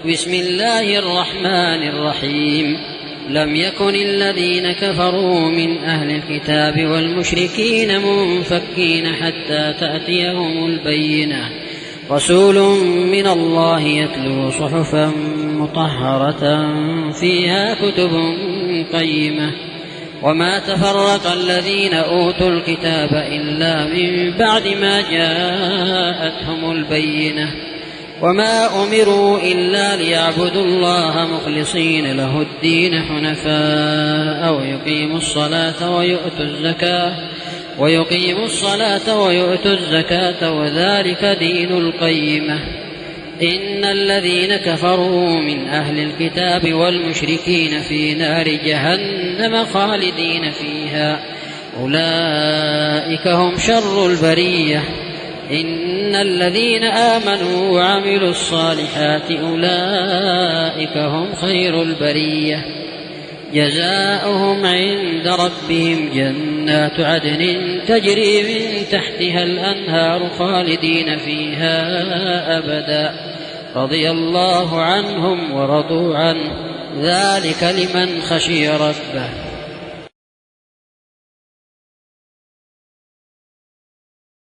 بسم الله الرحمن الرحيم. لم يكن الذين كفروا من أهل الكتاب والمشركين منفكين حتى تأتيهم البينة. رسول من الله يتلو صحفا مطهرة فيها كتب قيمة. وما تفرق الذين أوتوا الكتاب إلا من بعد ما جاءتهم البينة. وما أمروا إلا ليعبدوا الله مخلصين له الدين حنفاء ويقيموا الصلاة ويؤتوا الزكاة وذلك دين القيمة. إن الذين كفروا من أهل الكتاب والمشركين في نار جهنم خالدين فيها أولئك هم شر البرية. إن الذين آمنوا وعملوا الصالحات أولئك هم خير البرية. جزاؤهم عند ربهم جنات عدن تجري من تحتها الأنهار خالدين فيها أبدا رضي الله عنهم ورضوا عنه ذلك لمن خشي ربه.